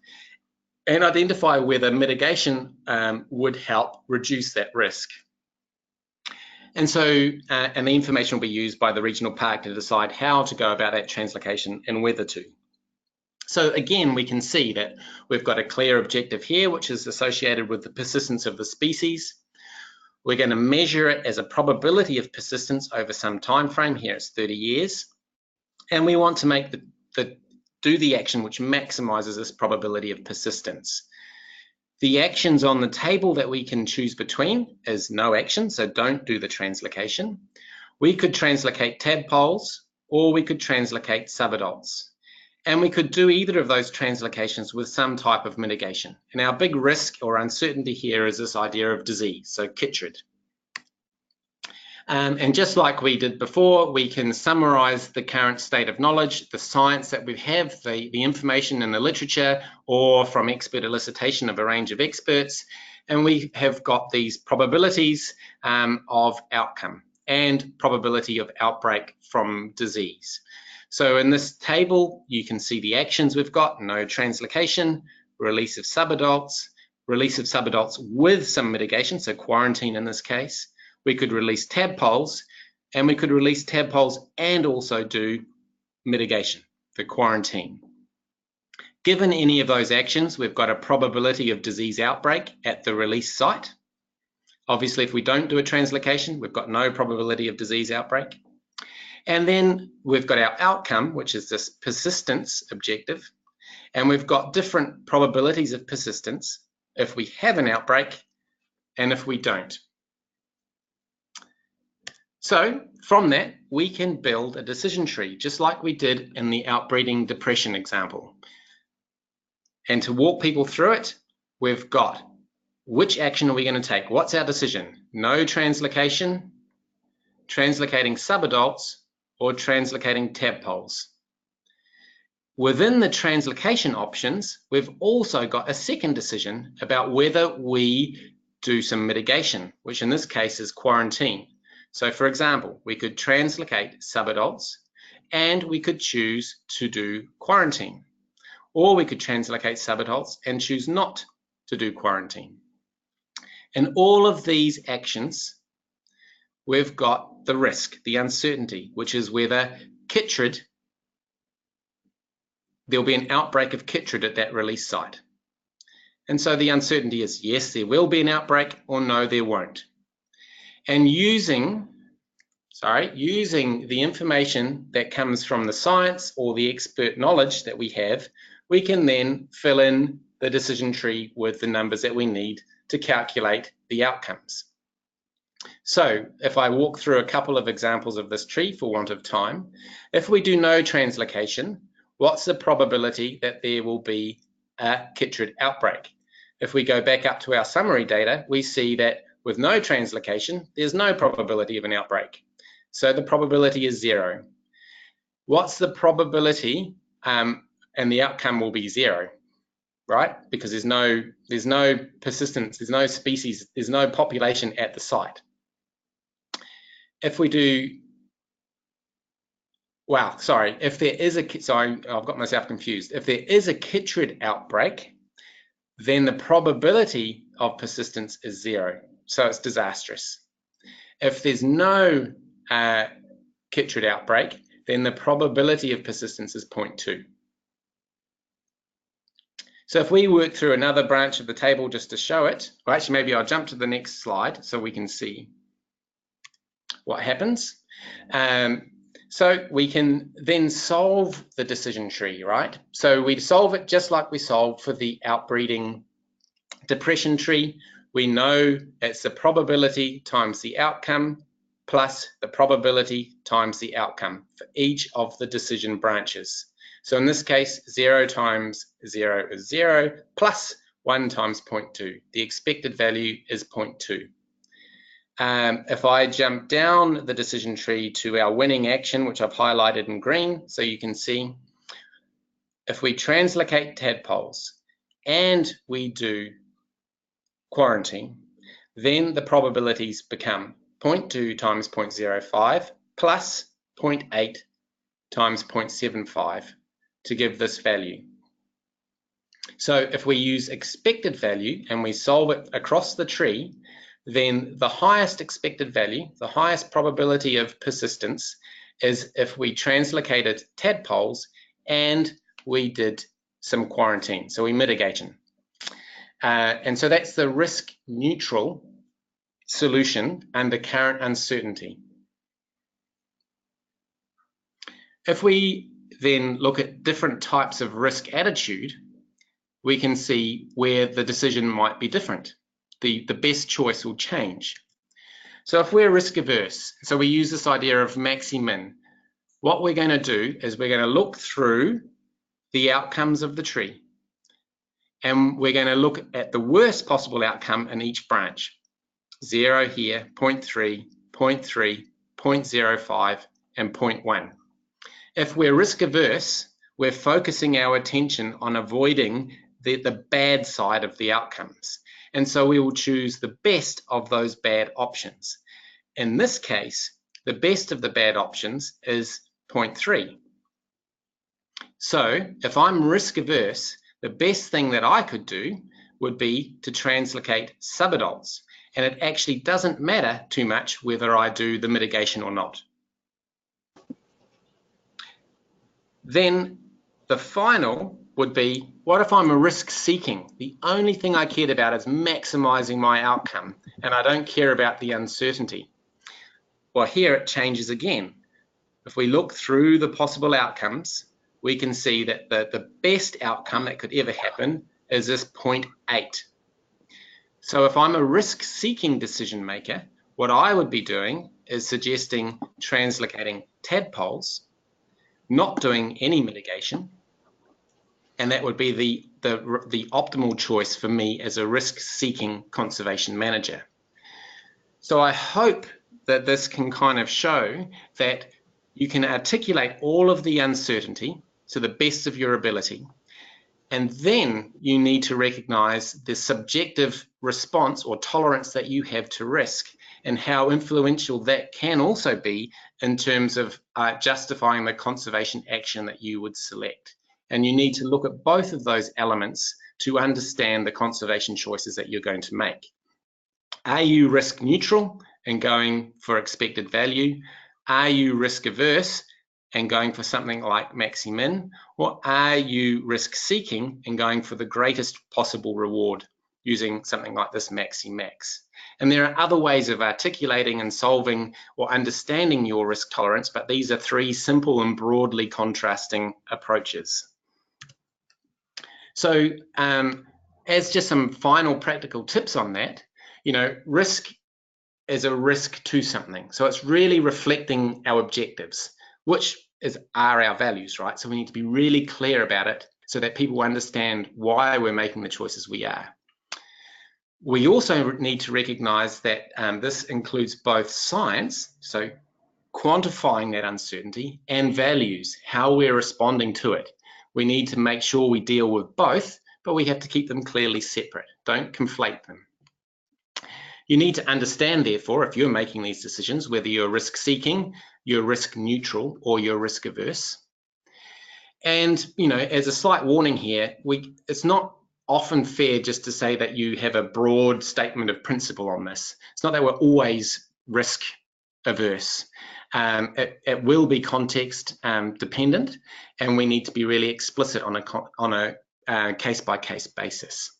and identify whether mitigation would help reduce that risk. And so, and the information will be used by the regional park to decide how to go about that translocation and whether to. So again, we can see that we've got a clear objective here, which is associated with the persistence of the species. We're going to measure it as a probability of persistence over some time frame. Here it's 30 years. And we want to make do the action which maximizes this probability of persistence. The actions on the table that we can choose between is no action, so don't do the translocation. We could translocate tadpoles, or we could translocate subadults. And we could do either of those translocations with some type of mitigation. And our big risk or uncertainty here is this idea of disease, so chytrid. And just like we did before, we can summarize the current state of knowledge, the science that we have, the information in the literature, or from expert elicitation of a range of experts. And we have got these probabilities of outcome and probability of outbreak from disease. So in this table, you can see the actions we've got: no translocation, release of subadults with some mitigation, so quarantine in this case. We could release tadpoles, and we could release tadpoles and also do mitigation for quarantine. Given any of those actions, we've got a probability of disease outbreak at the release site. Obviously, if we don't do a translocation, we've got no probability of disease outbreak. And then we've got our outcome, which is this persistence objective. And we've got different probabilities of persistence if we have an outbreak and if we don't. So from that, we can build a decision tree, just like we did in the outbreeding depression example. And to walk people through it, we've got which action are we going to take? What's our decision? No translocation, translocating subadults, or translocating tadpoles. Within the translocation options, we've also got a second decision about whether we do some mitigation, which in this case is quarantine. So for example, we could translocate subadults and we could choose to do quarantine. Or we could translocate subadults and choose not to do quarantine. In all of these actions, we've got the risk, the uncertainty, which is whether chytrid, there'll be an outbreak of chytrid at that release site. And so the uncertainty is yes, there will be an outbreak, or no, there won't. And using the information that comes from the science or the expert knowledge that we have, we can then fill in the decision tree with the numbers that we need to calculate the outcomes. So if I walk through a couple of examples of this tree for want of time, if we do no translocation, what's the probability that there will be a chytrid outbreak? If we go back up to our summary data, we see that with no translocation, there's no probability of an outbreak. So the probability is 0. What's the probability? And the outcome will be 0, right? Because there's no persistence, there's no species, there's no population at the site. If we do, if there is I've got myself confused. If there is a chytrid outbreak, then the probability of persistence is 0. So it's disastrous. If there's no chytrid outbreak, then the probability of persistence is 0.2. So if we work through another branch of the table just to show it, well, actually maybe I'll jump to the next slide so we can see what happens. So we can then solve the decision tree, right? So we solve it just like we solved for the outbreeding depression tree. We know it's the probability times the outcome plus the probability times the outcome for each of the decision branches. So in this case, 0 times 0 is 0, plus 1 times 0.2. The expected value is 0.2. If I jump down the decision tree to our winning action, which I've highlighted in green, so you can see, if we translocate tadpoles and we do quarantine, then the probabilities become 0.2 times 0.05 plus 0.8 times 0.75 to give this value. So if we use expected value and we solve it across the tree, then the highest expected value, the highest probability of persistence, is if we translocated tadpoles and we did some quarantine, so we mitigated. And so that's the risk neutral solution under current uncertainty. If we then look at different types of risk attitude, we can see where the decision might be different. The best choice will change. So if we're risk averse, so we use this idea of maxi-min, what we're going to do is we're going to look through the outcomes of the tree and we're going to look at the worst possible outcome in each branch. 0 here, 0.3, 0.3, 0.05, and 0.1. If we're risk averse, we're focusing our attention on avoiding the bad side of the outcomes. And so we will choose the best of those bad options. In this case, the best of the bad options is 0.3. So if I'm risk averse, the best thing that I could do would be to translocate subadults. And it actually doesn't matter too much whether I do the mitigation or not. Then the final would be, what if I'm a risk seeking? The only thing I cared about is maximizing my outcome, and I don't care about the uncertainty. Well, here it changes again. If we look through the possible outcomes, we can see that the best outcome that could ever happen is this 0.8. So if I'm a risk-seeking decision maker, what I would be doing is suggesting translocating tadpoles, not doing any mitigation, and that would be the optimal choice for me as a risk-seeking conservation manager. So I hope that this can kind of show that you can articulate all of the uncertainty to the best of your ability, and then you need to recognize the subjective response or tolerance that you have to risk and how influential that can also be in terms of justifying the conservation action that you would select. And you need to look at both of those elements to understand the conservation choices that you're going to make. Are you risk neutral and going for expected value? Are you risk averse and going for something like maxi-min? Or are you risk seeking and going for the greatest possible reward using something like this maxi-max? And there are other ways of articulating and solving or understanding your risk tolerance, but these are three simple and broadly contrasting approaches. So as just some final practical tips on that, risk is a risk to something. So it's really reflecting our objectives, which are our values, right? So we need to be really clear about it so that people understand why we're making the choices we are. We also need to recognize that this includes both science, so quantifying that uncertainty, and values, how we're responding to it. We need to make sure we deal with both, but we have to keep them clearly separate. Don't conflate them. You need to understand, therefore, if you're making these decisions, whether you're risk seeking, you're risk neutral, or you're risk averse. And, as a slight warning here, it's not often fair just to say that you have a broad statement of principle on this. It's not that we're always risk averse. It will be context dependent, and we need to be really explicit on a case-by-case basis.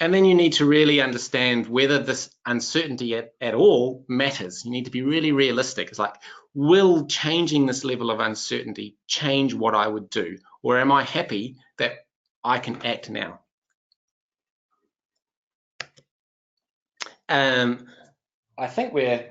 And then you need to really understand whether this uncertainty at all matters. You need to be really realistic. It's like, will changing this level of uncertainty change what I would do? Or am I happy that I can act now? I think we're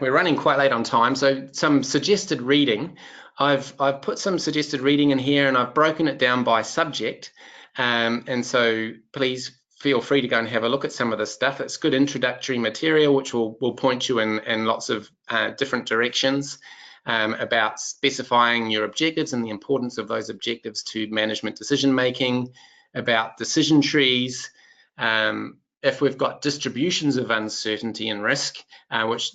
running quite late on time. So some suggested reading. I've put some suggested reading in here, and I've broken it down by subject. And so please feel free to go and have a look at some of this stuff. It's good introductory material, which will point you in lots of different directions about specifying your objectives and the importance of those objectives to management decision making, about decision trees, if we've got distributions of uncertainty and risk, which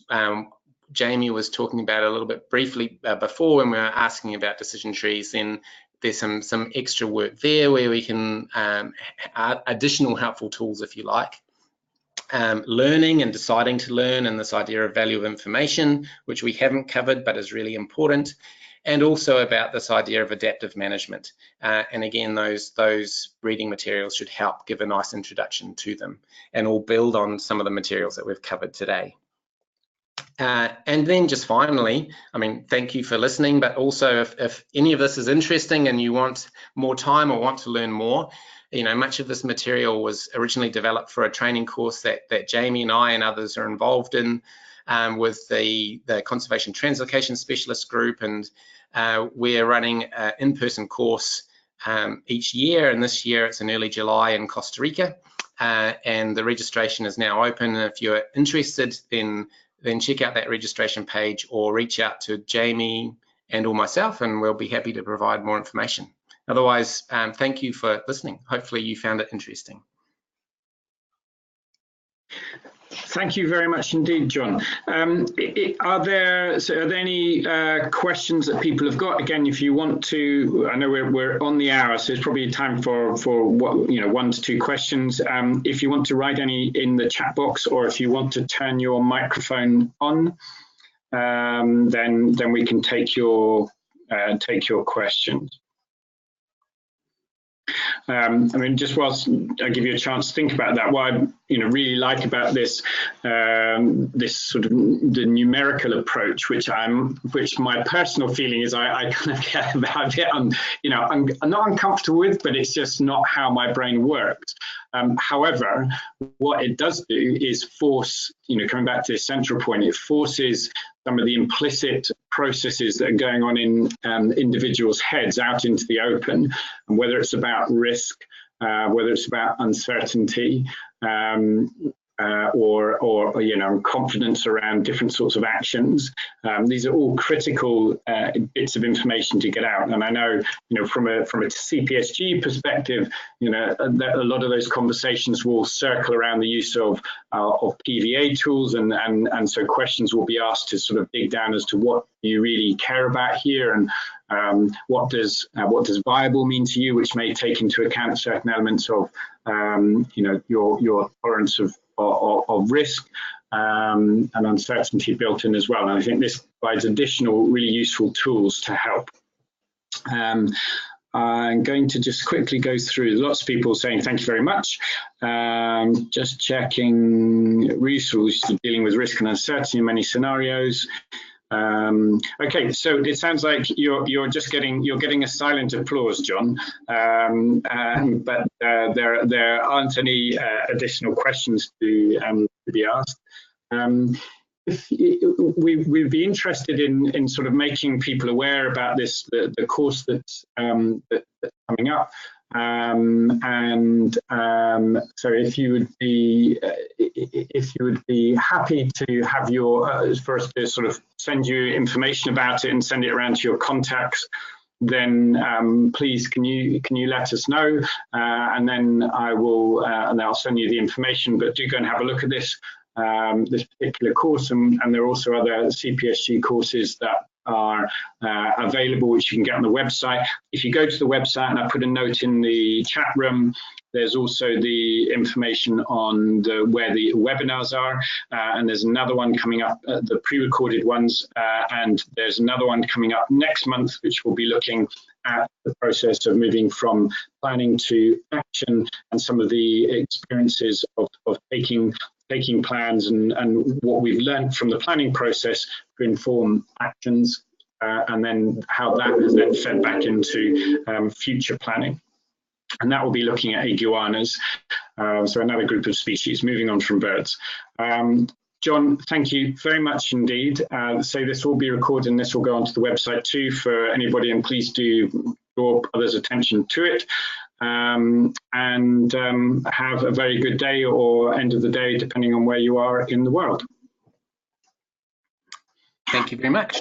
Jamie was talking about a little bit briefly before when we were asking about decision trees, then there's some extra work there where we can add additional helpful tools, if you like. Learning and deciding to learn, and this idea of value of information, which we haven't covered but is really important, and also about this idea of adaptive management. And again, those reading materials should help give a nice introduction to them, and will build on some of the materials that we've covered today. And then just finally, thank you for listening, but also if any of this is interesting and you want more time or want to learn more, much of this material was originally developed for a training course that Jamie and I and others are involved in with the Conservation Translocation Specialist Group, and we're running an in-person course each year, and this year it's in early July in Costa Rica, and the registration is now open. And if you're interested, then check out that registration page or reach out to Jamie and or myself, and we'll be happy to provide more information. Otherwise, thank you for listening. Hopefully you found it interesting. Thank you very much indeed, John. Are there any questions that people have got? Again, if you want to, I know we're on the hour, so it's probably time for 1 to 2 questions. If you want to write any in the chat box, or if you want to turn your microphone on, then we can take your questions. I mean, just whilst I give you a chance to think about that, what I really like about this this sort of the numerical approach, which my personal feeling is I kind of get a bit I'm not uncomfortable with, but it's just not how my brain works. However, what it does do is force, coming back to the central point, it forces some of the implicit processes that are going on in individuals' heads out into the open, and whether it's about risk, whether it's about uncertainty, or confidence around different sorts of actions. These are all critical bits of information to get out. And I know, from a CPSG perspective, a lot of those conversations will circle around the use of PVA tools, and so questions will be asked to sort of dig down as to what you really care about here, and what does viable mean to you, which may take into account certain elements of your tolerance of risk and uncertainty built in as well. And I think this provides additional really useful tools to help. I'm going to just quickly go through lots of people saying thank you very much. Just checking resources dealing with risk and uncertainty in many scenarios. Okay, so it sounds like you're getting a silent applause, John, but there aren't any additional questions to be asked. We'd be interested in sort of making people aware about this, the course that's coming up. So if you would be happy to have for us to sort of send you information about it and send it around to your contacts, then please can you let us know, and then I'll send you the information. But do go and have a look at this particular course, and there are also other CPSG courses that are available, which you can get on the website. If you go to the website, and I put a note in the chat room, there's also the information on where the webinars are, and there's another one coming up, the pre-recorded ones, and there's another one coming up next month, which will be looking at the process of moving from planning to action, and some of the experiences of taking plans and what we've learned from the planning process to inform actions, and then how that is then fed back into future planning. And that will be looking at iguanas, so another group of species, moving on from birds. John, thank you very much indeed. So this will be recorded, and this will go onto the website too for anybody, and please do draw others' attention to it. And have a very good day or end of the day, depending on where you are in the world. Thank you very much.